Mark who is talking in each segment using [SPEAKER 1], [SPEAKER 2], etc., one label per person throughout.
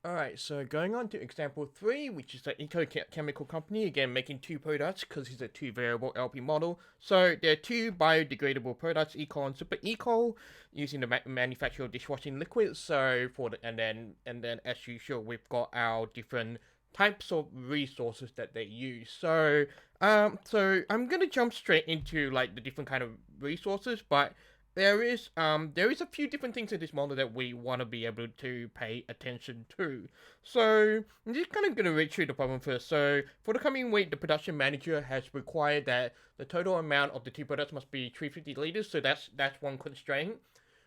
[SPEAKER 1] Alright, so going on to example 3, which is the chemical company, again making two products because it's a two variable LP model. So there are two biodegradable products, ECOL and SUPERECOL, using the manufacture of dishwashing liquids. So for the, and then as usual, we've got our different types of resources that they use. So I'm gonna jump straight into like the different kind of resources, but there is a few different things in this model that we want to be able to pay attention to. So I'm just kind of going to read through the problem first. So for the coming week, the production manager has required that the total amount of the two products must be 350 liters. So that's one constraint.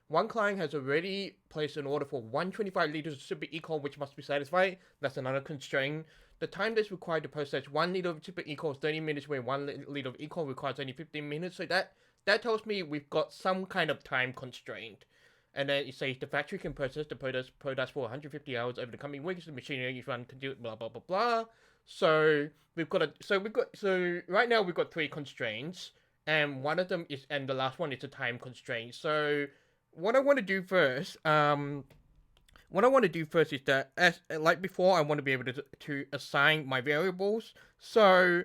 [SPEAKER 1] One client has already placed an order for 125 liters of Super Eco, which must be satisfied. That's another constraint. The time that's required to process 1 liter of Super Eco is 30 minutes, where 1 liter of Eco requires only 15 minutes. So that tells me we've got some kind of time constraint. And then it says the factory can process the products for 150 hours over the coming weeks. The machinery is run to do blah blah blah blah. So so right now we've got three constraints, and one of them is and the last one is a time constraint. So what I want to do first, what I want to do first is that, as like before, I want to be able to assign my variables. So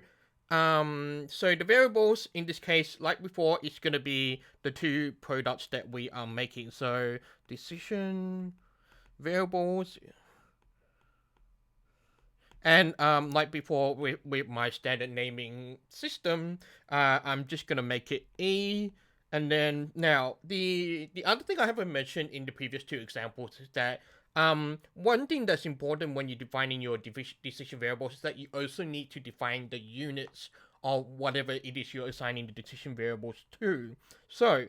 [SPEAKER 1] the variables in this case, like before, it's gonna be the two products that we are making. So decision variables, and like before with my standard naming system, I'm just gonna make it E. And then now the other thing I haven't mentioned in the previous two examples is that one thing that's important when you're defining your decision variables is that you also need to define the units of whatever it is you're assigning the decision variables to. So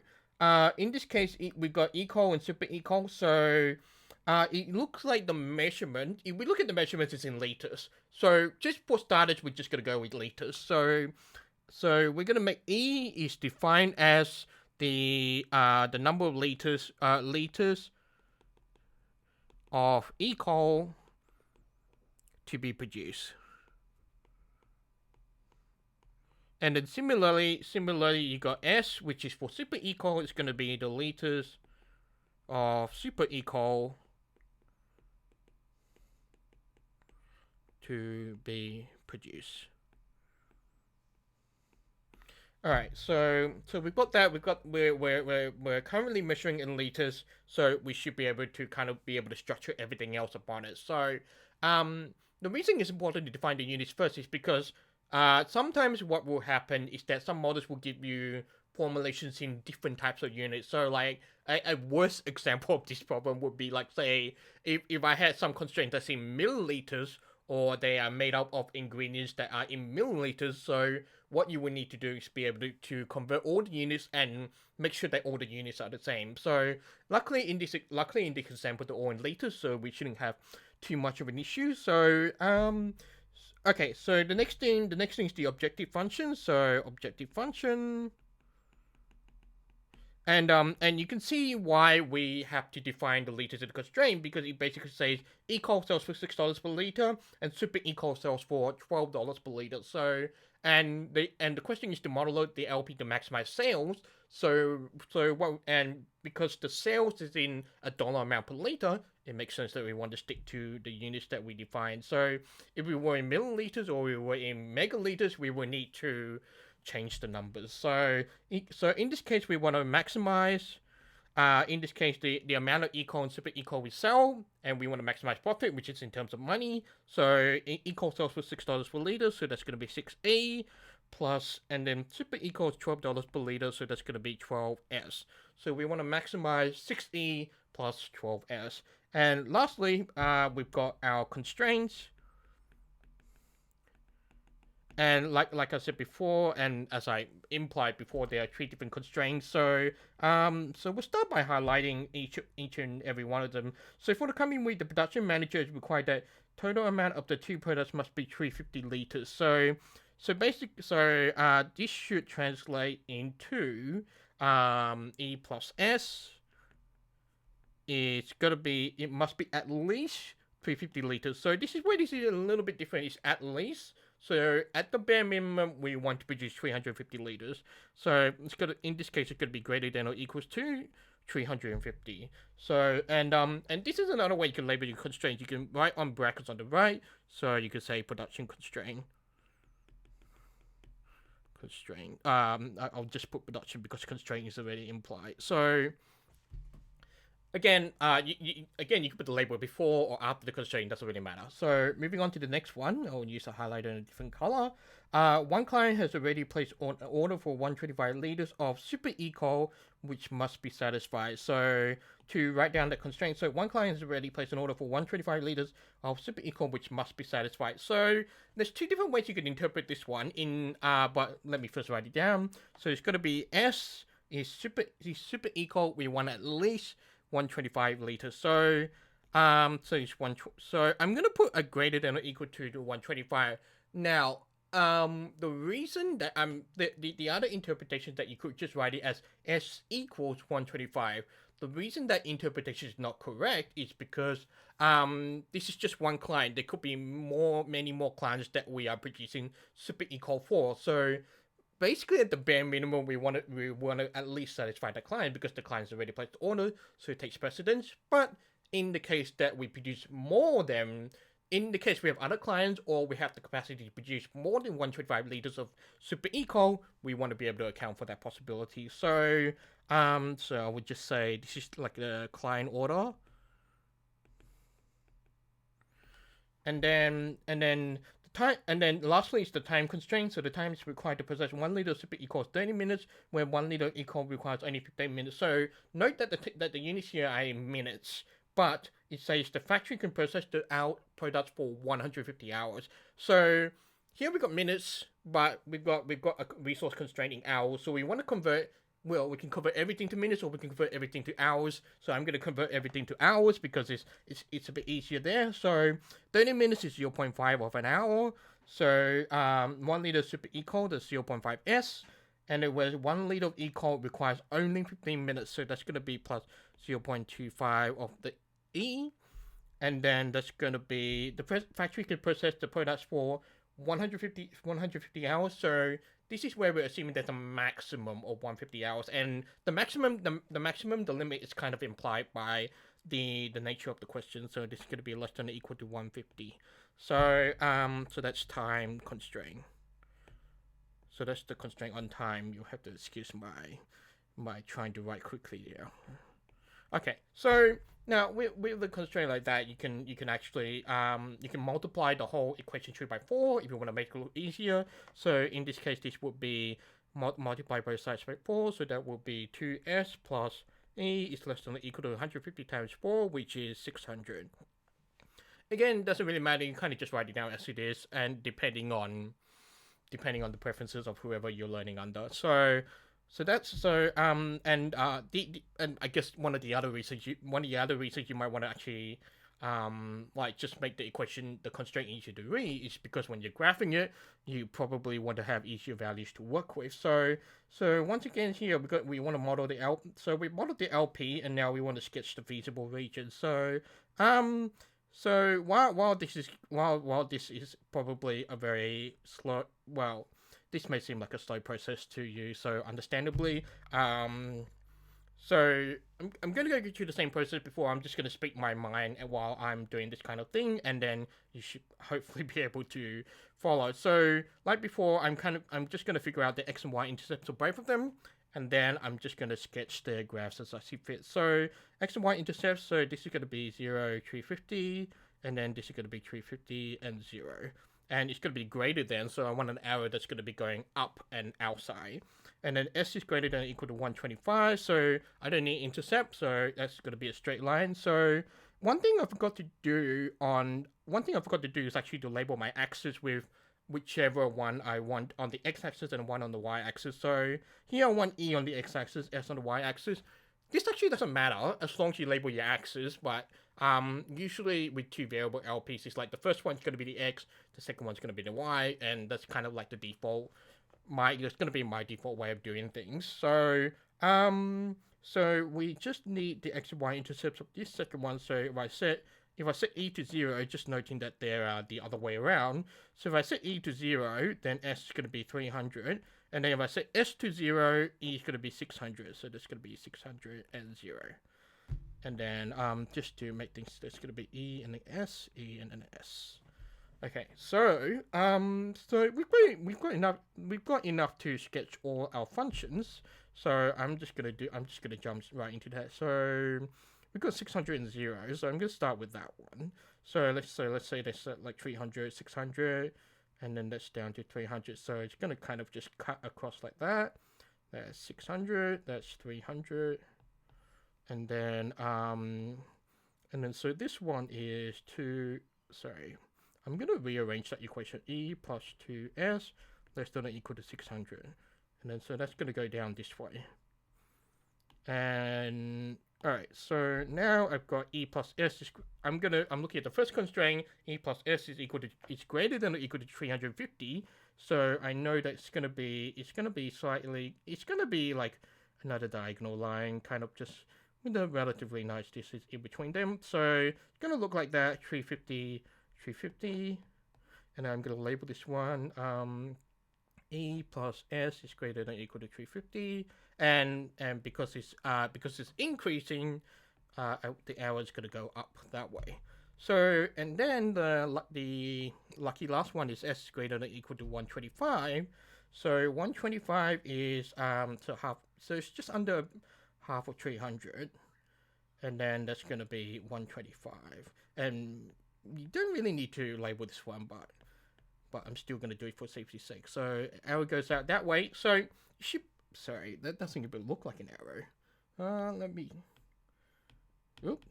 [SPEAKER 1] in this case, we've got equal and super equal. So it looks like the measurement, if we look at the measurements, it's in liters. So just for starters, we're just gonna go with liters. So we're gonna make E is defined as the number of liters of equal to be produced. And then similarly, you got S, which is for super equal. It's gonna be the liters of super equal to be produced. All right, so we've got that. We're currently measuring in liters, so we should be able to kind of be able to structure everything else upon it. So, the reason it's important to define the units first is because sometimes what will happen is that some models will give you formulations in different types of units. So, like a worst example of this problem would be like, say, if I had some constraint that's in milliliters, or they are made up of ingredients that are in milliliters. So what you will need to do is be able to convert all the units and make sure that all the units are the same. So luckily in this example, they're all in liters, so we shouldn't have too much of an issue. So okay, so the next thing is the objective function. So objective function. And you can see why we have to define the liters of the constraint, because it basically says equal sells for $6 per liter and super equal sells for $12 per liter. So the question is to model the LP to maximize sales. And because the sales is in a dollar amount per liter, it makes sense that we want to stick to the units that we define. So if we were in milliliters or we were in megaliters, we would need to change the numbers. So in this case, we want to maximize. In this case, the amount of eco and super eco we sell, and we want to maximize profit, which is in terms of money. So eco sells for $6 per liter, so that's going to be 6A plus, and then super eco is $12 per liter, so that's going to be 12S. So we want to maximize 6E plus 12S. And lastly, we've got our constraints. And like I said before, and as I implied before, there are three different constraints. So we'll start by highlighting each and every one of them. So for the coming week, the production manager is required that total amount of the two products must be 350 liters. This should translate into E plus S. It must be at least 350 liters. So this is where this is a little bit different. It's at least. So at the bare minimum, we want to produce 350 liters. So in this case, it's going to be greater than or equals to 350. So, and this is another way you can label your constraints. You can write on brackets on the right, so you could say production constraint. I'll just put production because constraint is already implied. So, again, you can put the label before or after the constraint, doesn't really matter. So moving on to the next one, I'll use a highlighter in a different color. One client has already placed an order for 125 liters of SUPERECOL, which must be satisfied. So to write down the constraint, so one client has already placed an order for 125 liters of SUPERECOL, which must be satisfied. So there's two different ways you can interpret this one. But let me first write it down. So it's going to be S is SUPERECOL. We want at least 125 liters. So it's one. So I'm gonna put a greater than or equal to 125. Now, the reason that the other interpretation that you could just write it as S equals 125. The reason that interpretation is not correct is because this is just one client. There could be many more clients that we are producing SUPERECOL for. So basically, at the bare minimum, we want to at least satisfy the client because the client's already placed the order, so it takes precedence. But in the case that we produce more than, in the case we have other clients or we have the capacity to produce more than 125 liters of SUPERECOL, we want to be able to account for that possibility. So, so I would just say this is like the client order, and then time, and then lastly is the time constraint. So the time is required to process 1 liter of SUPERECOL 30 minutes, where 1 liter ECOL requires only 15 minutes. So note that the units here are in minutes, but it says the factory can process the products for 150 hours. So here we got minutes, but we've got a resource constraint in hours. So we want to convert. Well, we can convert everything to minutes, or we can convert everything to hours. So I'm going to convert everything to hours because it's a bit easier there. So 30 minutes is 0.5 of an hour. So 1 liter SUPERECOL, that's 0.5 S. And it was 1 liter of ECOL requires only 15 minutes. So that's going to be plus 0.25 of the E. And then that's going to be, the factory can process the products for 150 hours. So this is where we're assuming there's a maximum of 150 hours, and the limit is kind of implied by the nature of the question. So this is going to be less than or equal to 150. So so that's time constraint. So that's the constraint on time. You'll have to excuse my trying to write quickly here. Okay, so now with the constraint like that, you can actually you can multiply the whole equation tree by 4 if you want to make it a little easier. So in this case, this would be multiply both sides by 4, so that will be 2s plus e is less than or equal to 150 times 4, which is 600. Again, doesn't really matter. You kind of just write it down as it is, and depending on the preferences of whoever you're learning under. So that's and I guess one of the other reasons you might want to actually like just make the equation, the constraint, easier to read is because when you're graphing it, you probably want to have easier values to work with. So once again here we want to model the so we modeled the LP, and now we want to sketch the feasible region. So so while this is probably a very slow, well, this may seem like a slow process to you, so understandably, so I'm going to go through the same process before. I'm just going to speak my mind while I'm doing this kind of thing, and then you should hopefully be able to follow. So like before, I'm just going to figure out the x and y intercepts of both of them, and then I'm just going to sketch the graphs as I see fit. So x and y intercepts, so this is going to be 0, 350, and then this is going to be 350 and 0. And it's going to be greater than, so I want an arrow that's going to be going up and outside. And then S is greater than or equal to 125, so I don't need intercept, so that's going to be a straight line. So one thing I forgot to do is actually to label my axis with whichever one I want on the x-axis and one on the y-axis. So here I want E on the x-axis, S on the y-axis. This actually doesn't matter as long as you label your axis, but usually with two variable LPs, it's like the first one's going to be the x, the second one's going to be the y, and that's kind of like the default. It's going to be my default way of doing things. So so we just need the x and y intercepts of this second one. So if I set if I set E to 0, just noting that they're the other way around. So if I set E to 0, then S is going to be 300. And then if I set S to 0, E is going to be 600. So that's going to be 600 and 0. And then just to make things, there's going to be E and then S, E and then S. Okay, so so we've got enough to sketch all our functions. So I'm just gonna jump right into that. So we've got 600 and 0, so I'm gonna start with that one. So let's say they set like 300, 600, and then that's down to 300. So it's gonna kind of just cut across like that. That's 600, that's 300, and then so this one is I'm going to rearrange that equation. E plus 2s less than or equal to 600. And then so that's going to go down this way. And alright, so now I've got E plus s. I'm looking at the first constraint. E plus s is greater than or equal to 350. So I know that it's going to be like another diagonal line, kind of just with a relatively nice distance in between them. So it's going to look like that, 350, 350, and I'm going to label this one E plus S is greater than or equal to 350, and because it's increasing, the arrow is going to go up that way. So and then the lucky last one is S greater than or equal to 125. So 125 is so it's just under half of 300, and then that's going to be 125, and you don't really need to label this one, but I'm still going to do it for safety's sake. So arrow goes out that way. So that doesn't even look like an arrow. Oop.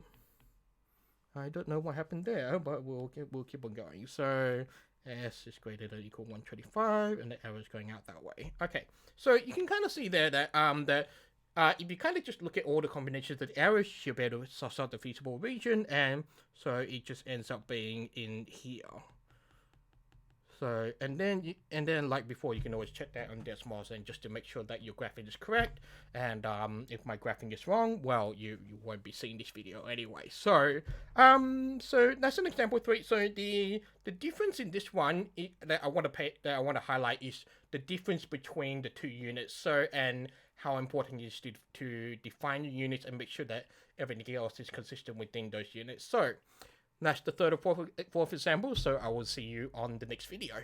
[SPEAKER 1] I don't know what happened there, but we'll keep on going. So S is greater than or equal 125, and the arrow is going out that way. Okay, so you can kind of see there that if you kind of just look at all the combinations of the arrows, you'll be able to suss out the feasible region, and so it just ends up being in here. So and then like before, you can always check that on Desmos and just to make sure that your graphing is correct. And if my graphing is wrong, well, you won't be seeing this video anyway. So so that's an example 3. So the difference in this one that I want to highlight is the difference between the two units. So and how important it is to define the units and make sure that everything else is consistent within those units. So that's the third or fourth example, so I will see you on the next video.